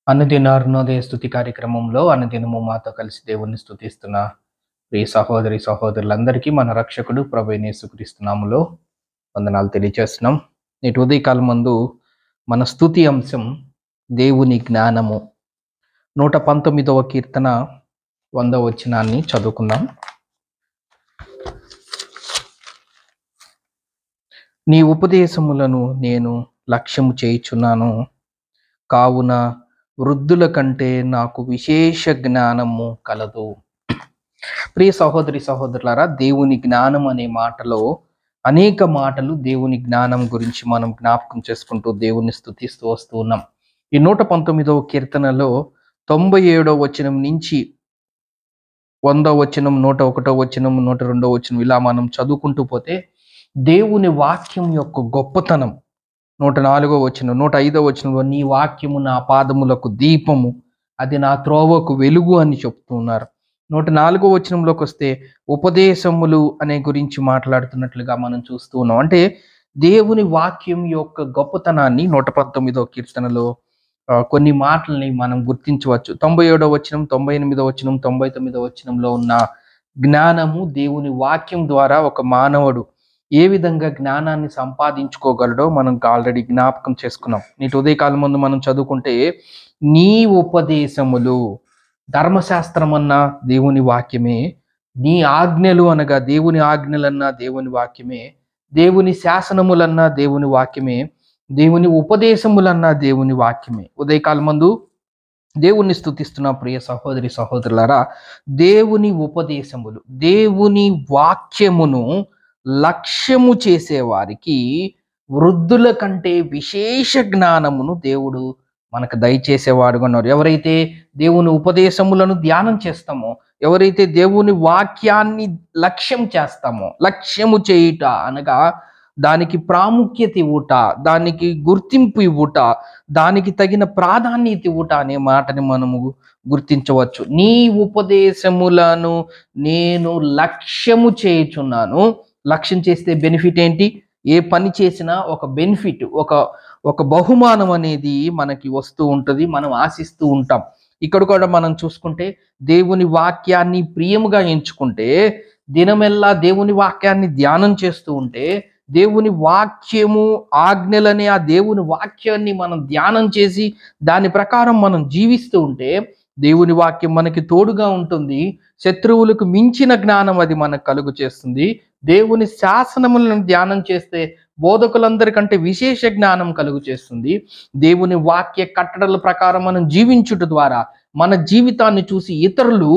అనుదిన అరుణోదయ స్తుతి కార్యక్రమంలో అనుదినము మాతో కలిసి దేవుణ్ణి స్తుతిస్తున్న ప్రియ సహోదరి సహోదరులందరికీ మన రక్షకుడు ప్రభువైన యేసుక్రీస్తు నామములో వందనాలు తెలియజేస్తున్నాం. నేటి ఉదయకాలం మందు మన స్తుతి అంశం దేవుని జ్ఞానము. 119వ కీర్తన 100వ వచనాన్ని చదువుకుందాం. నీ ఉపదేశములను నేను లక్ష్యము చేయుచున్నాను, కావున వృద్ధుల కంటే నాకు విశేష జ్ఞానము కలదు. ప్రియ సహోదరి సహోదరులారా, దేవుని జ్ఞానం అనే మాటలో అనేక మాటలు దేవుని జ్ఞానం గురించి మనం జ్ఞాపకం చేసుకుంటూ దేవుని స్తుతిస్తూ వస్తూ ఉన్నాం. ఈ 119వ కీర్తనలో 97వ వచనం నుంచి 100వ వచనం, 101వ వచనం, 102వ వచనం ఇలా మనం చదువుకుంటూ పోతే దేవుని వాక్యం యొక్క గొప్పతనం 104వ వచనం, 105వ వచనంలో నీ వాక్యము నా పాదములకు దీపము, అది నా త్రోవకు వెలుగు అని చెప్తున్నారు. 104వ వచనంలోకి వస్తే ఉపదేశములు అనే గురించి మాట్లాడుతున్నట్లుగా మనం చూస్తూ ఉన్నాం. అంటే దేవుని వాక్యం యొక్క గొప్పతనాన్ని 119వ కీర్తనలో కొన్ని మాటల్ని మనం గుర్తించవచ్చు. 97వ వచనం, 98వ వచనం, 99వ వచనంలో ఉన్న జ్ఞానము దేవుని వాక్యం ద్వారా ఒక మానవుడు ఏ విధంగా జ్ఞానాన్ని సంపాదించుకోగలడో మనం ఆల్రెడీ జ్ఞాపకం చేసుకున్నాం. నేటి ఉదయకాలం ముందు మనం చదువుకుంటే నీ ఉపదేశములు, ధర్మశాస్త్రం అన్నా దేవుని వాక్యమే, నీ ఆజ్ఞలు అనగా దేవుని ఆజ్ఞలన్నా దేవుని వాక్యమే, దేవుని శాసనములన్నా దేవుని వాక్యమే, దేవుని ఉపదేశములన్నా దేవుని వాక్యమే. ఉదయకాలం ముందు దేవుణ్ణి స్తుతిస్తున్న ప్రియ సహోదరి సహోదరులారా, దేవుని ఉపదేశములు, దేవుని వాక్యమును లక్ష్యము చేసేవారికి వృద్ధుల కంటే విశేష జ్ఞానమును దేవుడు మనకు దయచేసేవాడుగా ఉన్నారు. ఎవరైతే దేవుని ఉపదేశములను ధ్యానం చేస్తామో, ఎవరైతే దేవుని వాక్యాన్ని లక్ష్యం చేస్తామో, లక్ష్యము చేయుట అనగా దానికి ప్రాముఖ్యత ఇవ్వుట, దానికి గుర్తింపు ఇవ్వుట, దానికి తగిన ప్రాధాన్యత ఇవ్వుట అనే మాటని మనము గుర్తించవచ్చు. నీ ఉపదేశములను నేను లక్ష్యము చేయుచున్నాను. లక్ష్యం చేస్తే బెనిఫిట్ ఏంటి? ఏ పని చేసినా ఒక బెనిఫిట్, ఒక బహుమానం అనేది మనకి వస్తూ ఉంటుంది, మనం ఆశిస్తూ ఉంటాం. ఇక్కడ కూడా మనం చూసుకుంటే దేవుని వాక్యాన్ని ప్రియముగా ఎంచుకుంటే, దినమెల్లా దేవుని వాక్యాన్ని ధ్యానం చేస్తూ ఉంటే, దేవుని వాక్యము ఆజ్ఞలనే ఆ దేవుని వాక్యాన్ని మనం ధ్యానం చేసి దాని ప్రకారం మనం జీవిస్తూ ఉంటే దేవుని వాక్యం మనకి తోడుగా ఉంటుంది. శత్రువులకు మించిన జ్ఞానం అది మనకు కలుగు చేస్తుంది. దేవుని శాసనములను ధ్యానం చేస్తే బోధకులందరికంటే విశేష జ్ఞానం కలుగు చేస్తుంది. దేవుని వాక్య కట్టడల ప్రకారం మనం జీవించుట ద్వారా మన జీవితాన్ని చూసి ఇతరులు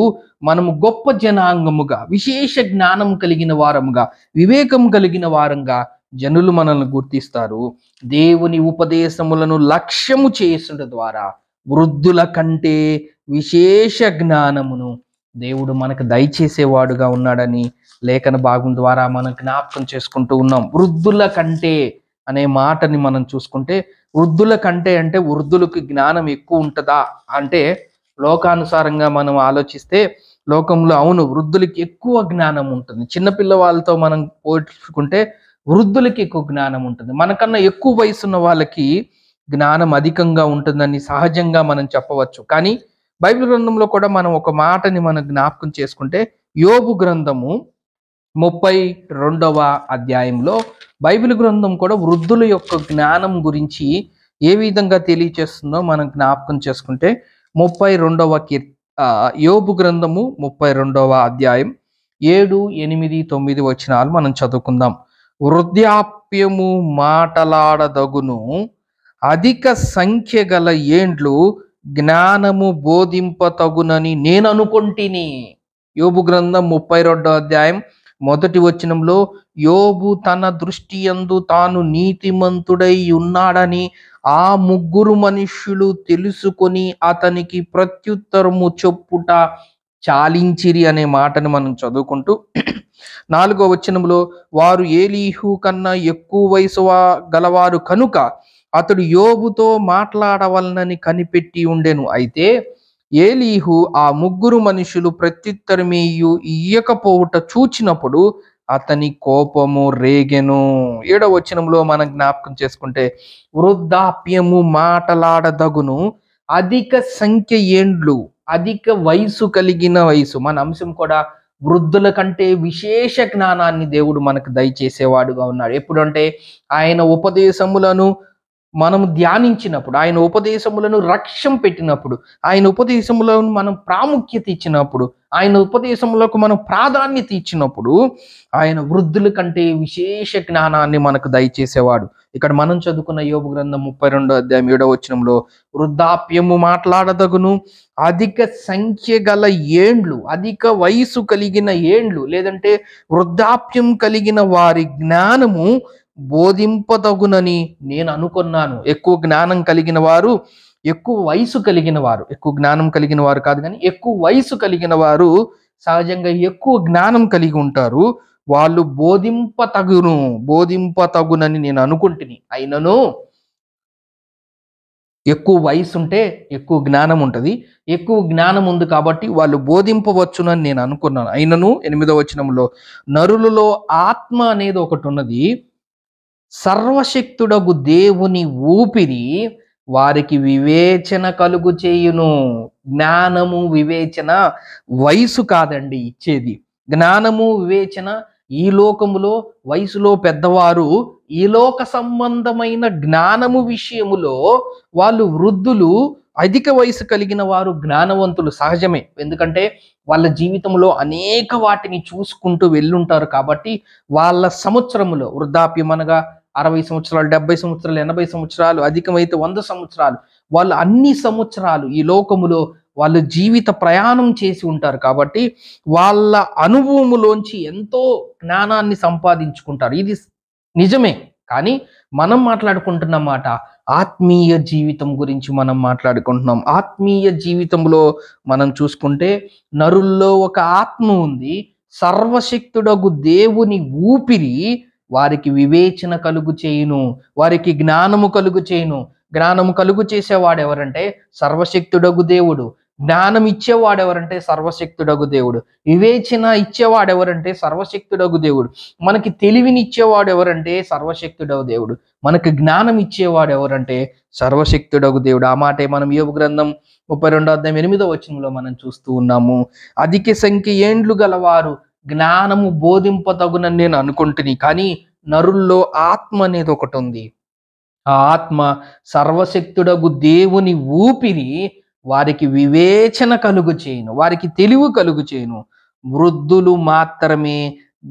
మనము గొప్ప జనాంగముగా, విశేష జ్ఞానం కలిగిన వారముగా, వివేకం కలిగిన వారంగా జనులు మనల్ని గుర్తిస్తారు. దేవుని ఉపదేశములను లక్ష్యము చేసుట ద్వారా వృద్ధుల కంటే విశేష జ్ఞానమును దేవుడు మనకు దయచేసేవాడుగా ఉన్నాడని లేఖన భాగం ద్వారా మనం జ్ఞాపకం చేసుకుంటూ ఉన్నాం. వృద్ధుల కంటే అనే మాటని మనం చూసుకుంటే, వృద్ధుల కంటే అంటే వృద్ధులకు జ్ఞానం ఎక్కువ ఉంటుందా అంటే, లోకానుసారంగా మనం ఆలోచిస్తే లోకంలో అవును వృద్ధులకి ఎక్కువ జ్ఞానం ఉంటుంది. చిన్నపిల్ల వాళ్ళతో మనం పోల్చుకుంటే వృద్ధులకి ఎక్కువ జ్ఞానం ఉంటుంది. మనకన్నా ఎక్కువ వయసున్న వాళ్ళకి జ్ఞానం అధికంగా ఉంటుందని సహజంగా మనం చెప్పవచ్చు. కానీ బైబిల్ గ్రంథంలో కూడా మనం ఒక మాటని మనం జ్ఞాపకం చేసుకుంటే, యోబు గ్రంథము 32వ అధ్యాయంలో బైబిల్ గ్రంథం కూడా వృద్ధుల యొక్క జ్ఞానం గురించి ఏ విధంగా తెలియచేస్తుందో మనం జ్ఞాపకం చేసుకుంటే, 32వ యోబు గ్రంథము 32వ అధ్యాయం 7, 8, 9 వచనాలు మనం చదువుకుందాం. వృద్ధాప్యము మాటలాడదగును, అధిక సంఖ్య గల ఏండ్లు జ్ఞానము బోధింపతగునని నేను అనుకొంటిని. యోబు గ్రంథం 32వ అధ్యాయం 1వ వచనంలో యోబు తన దృష్టి యందు తాను నీతిమంతుడై ఉన్నాడని ఆ ముగ్గురు మనుష్యులు తెలుసుకొని అతనికి ప్రత్యుత్తరము చెప్పుట చాలించిరి అనే మాటను మనం చదువుకుంటూ 4వ వచనంలో వారు ఏలీహు కన్నా ఎక్కువ వయసు గలవారు కనుక అతడు యోబుతో మాట్లాడవలనని కనిపెట్టి ఉండెను. అయితే ఏలీహు ఆ ముగ్గురు మనుషులు ప్రత్యుత్తరమే ఇయ్యకపోవుట చూచినప్పుడు అతని కోపము రేగెను. 7వ వచనంలో మనం జ్ఞాపకం చేసుకుంటే వృద్ధాప్యము మాటలాడదగును, అధిక సంఖ్య ఏండ్లు, అధిక వయసు కలిగిన వయసు. మన అంశం కూడా వృద్ధుల కంటే విశేష జ్ఞానాన్ని దేవుడు మనకు దయచేసేవాడుగా ఉన్నాడు. ఎప్పుడంటే ఆయన ఉపదేశములను మనం ధ్యానించినప్పుడు, ఆయన ఉపదేశములను లక్ష్యం పెట్టినప్పుడు, ఆయన ఉపదేశములను మనం ప్రాముఖ్యత ఇచ్చినప్పుడు, ఆయన ఉపదేశములకు మనం ప్రాధాన్యత ఇచ్చినప్పుడు ఆయన వృద్ధుల కంటే విశేష జ్ఞానాన్ని మనకు దయచేసేవాడు. ఇక్కడ మనం చదువుకున్న యోబు గ్రంథం 32 అధ్యాయం 7వ వచనంలో వృద్ధాప్యము మాట్లాడదగును, అధిక సంఖ్య గల ఏండ్లు, అధిక వయసు కలిగిన ఏండ్లు, లేదంటే వృద్ధాప్యం కలిగిన వారి జ్ఞానము బోధింపదగునని నేను అనుకున్నాను. ఎక్కువ జ్ఞానం కలిగిన వారు, ఎక్కువ వయసు కలిగిన వారు, ఎక్కువ జ్ఞానం కలిగిన వారు కాదు కానీ ఎక్కువ వయసు కలిగిన వారు సహజంగా ఎక్కువ జ్ఞానం కలిగి ఉంటారు. వాళ్ళు బోధింపతగునని నేను అనుకుంటుని. అయినను ఎక్కువ వయసు ఉంటే ఎక్కువ జ్ఞానం ఉంటుంది, ఎక్కువ జ్ఞానం ఉంది కాబట్టి వాళ్ళు బోధింపవచ్చునని నేను అనుకున్నాను. అయినను 8వ వచనంలో నరులలో ఆత్మ అనేది ఒకటి ఉన్నది, సర్వశక్తుడగు దేవుని ఊపిరి వారికి వివేచన కలుగు చేయును. జ్ఞానము వివేచన వయసు కాదండి ఇచ్చేది. జ్ఞానము వివేచన ఈ లోకములో వయసులో పెద్దవారు ఈ లోక సంబంధమైన జ్ఞానము విషయములో వాళ్ళు వృద్ధులు, అధిక వయసు కలిగిన వారు జ్ఞానవంతులు సహజమే. ఎందుకంటే వాళ్ళ జీవితంలో అనేక వాటిని చూసుకుంటూ వెళ్ళుంటారు కాబట్టి వాళ్ళ సంవత్సరములో వృద్ధాప్యం అనగా 60 సంవత్సరాలు, 70 సంవత్సరాలు, 80 సంవత్సరాలు, అధికమైతే 100 సంవత్సరాలు, వాళ్ళు అన్ని సంవత్సరాలు ఈ లోకములో వాళ్ళు జీవిత ప్రయాణం చేసి ఉంటారు కాబట్టి వాళ్ళ అనుభవములోంచి ఎంతో జ్ఞానాన్ని సంపాదించుకుంటారు. ఇది నిజమే. కానీ మనం మాట్లాడుకుంటున్న మాట ఆత్మీయ జీవితం గురించి మనం మాట్లాడుకుంటున్నాం. ఆత్మీయ జీవితంలో మనం చూసుకుంటే నరుల్లో ఒక ఆత్మ ఉంది, సర్వశక్తుడగు దేవుని ఊపిరి వారికి వివేచన కలుగు చేయును, వారికి జ్ఞానము కలుగు చేయును. జ్ఞానము కలుగు చేసేవాడు ఎవరంటే సర్వశక్తుడగు దేవుడు. జ్ఞానం ఇచ్చేవాడు ఎవరంటే సర్వశక్తుడగు దేవుడు. వివేచన ఇచ్చేవాడు ఎవరంటే సర్వశక్తుడగు దేవుడు. మనకి తెలివిని ఇచ్చేవాడు ఎవరంటే సర్వశక్తుడగు దేవుడు. మనకి జ్ఞానం ఇచ్చేవాడు ఎవరంటే సర్వశక్తుడగు దేవుడు. ఆ మాటే మనం యోబు గ్రంథం 32 అధ్యాయం 8వ వచనంలో మనం చూస్తూ ఉన్నాము. అధిక సంఖ్య ఏండ్లు గలవారు జ్ఞానము బోధింపదగునని నేను అనుకుంటుని, కానీ నరుల్లో ఆత్మ అనేది ఒకటి ఉంది. ఆ ఆత్మ సర్వశక్తుడగు దేవుని ఊపిరి వారికి వివేచన కలుగు చేయును, వారికి తెలివి కలుగు చేయును. వృద్ధులు మాత్రమే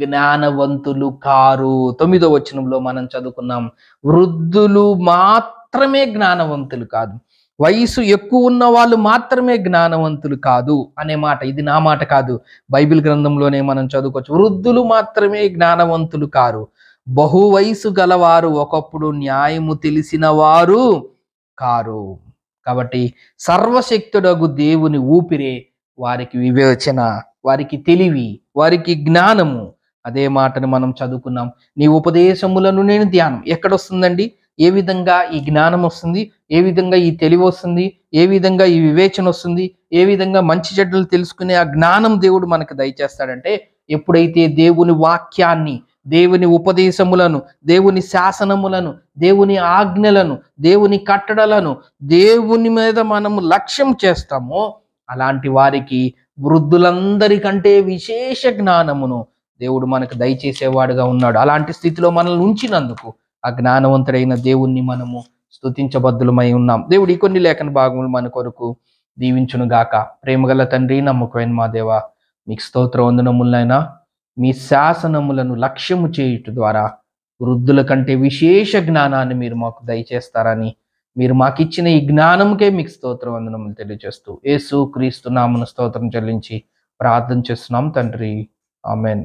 జ్ఞానవంతులు కారు. 9వ వచనంలో మనం చదువుకున్నాం, వృద్ధులు మాత్రమే జ్ఞానవంతులు కాదు, వయసు ఎక్కువ ఉన్న వాళ్ళు మాత్రమే జ్ఞానవంతులు కాదు అనే మాట, ఇది నా మాట కాదు, బైబిల్ గ్రంథంలోనే మనం చదువుకోవచ్చు. వృద్ధులు మాత్రమే జ్ఞానవంతులు కారు, బహు వయసు గలవారు ఒకప్పుడు న్యాయము తెలిసిన వారు కారు. కాబట్టి సర్వశక్తుడగు దేవుని ఊపిరే వారికి వివేచన, వారికి తెలివి, వారికి జ్ఞానము. అదే మాటను మనం చదువుకున్నాం. నీ ఉపదేశములను నేను ధ్యానం. ఎక్కడొస్తుందండి? ఏ విధంగా ఈ జ్ఞానం వస్తుంది? ఏ విధంగా ఈ తెలివి వస్తుంది? ఏ విధంగా ఈ వివేచన వస్తుంది? ఏ విధంగా మంచి చెడ్డలు తెలుసుకునే ఆ జ్ఞానం దేవుడు మనకు దయచేస్తాడంటే ఎప్పుడైతే దేవుని వాక్యాన్ని, దేవుని ఉపదేశములను, దేవుని శాసనములను, దేవుని ఆజ్ఞలను, దేవుని కట్టడలను, దేవుని మీద మనము లక్ష్యం చేస్తామో అలాంటి వారికి వృద్ధులందరికంటే విశేష జ్ఞానమును దేవుడు మనకు దయచేసేవాడుగా ఉన్నాడు. అలాంటి స్థితిలో మనల్ని ఉంచినందుకు ఆ జ్ఞానవంతుడైన దేవుణ్ణి మనము స్తుతించబద్దులమై ఉన్నాం. దేవుడు ఈ కొన్ని లేఖన భాగములు మన కొరకు దీవించును గాక. ప్రేమగల తండ్రి, నమ్మకమైన మా దేవ, మీకు స్తోత్ర వందనములైనా. మీ శాసనములను లక్ష్యము చేయుట ద్వారా వృద్ధుల కంటే విశేష జ్ఞానాన్ని మీరు మాకు దయచేస్తారని, మీరు మాకు ఇచ్చిన ఈ జ్ఞానంకే మీకు స్తోత్ర వందనములు తెలియజేస్తూ యేసు క్రీస్తు నామమున స్తోత్రం చెల్లించి ప్రార్థన చేస్తున్నాం తండ్రి. ఆమెన్.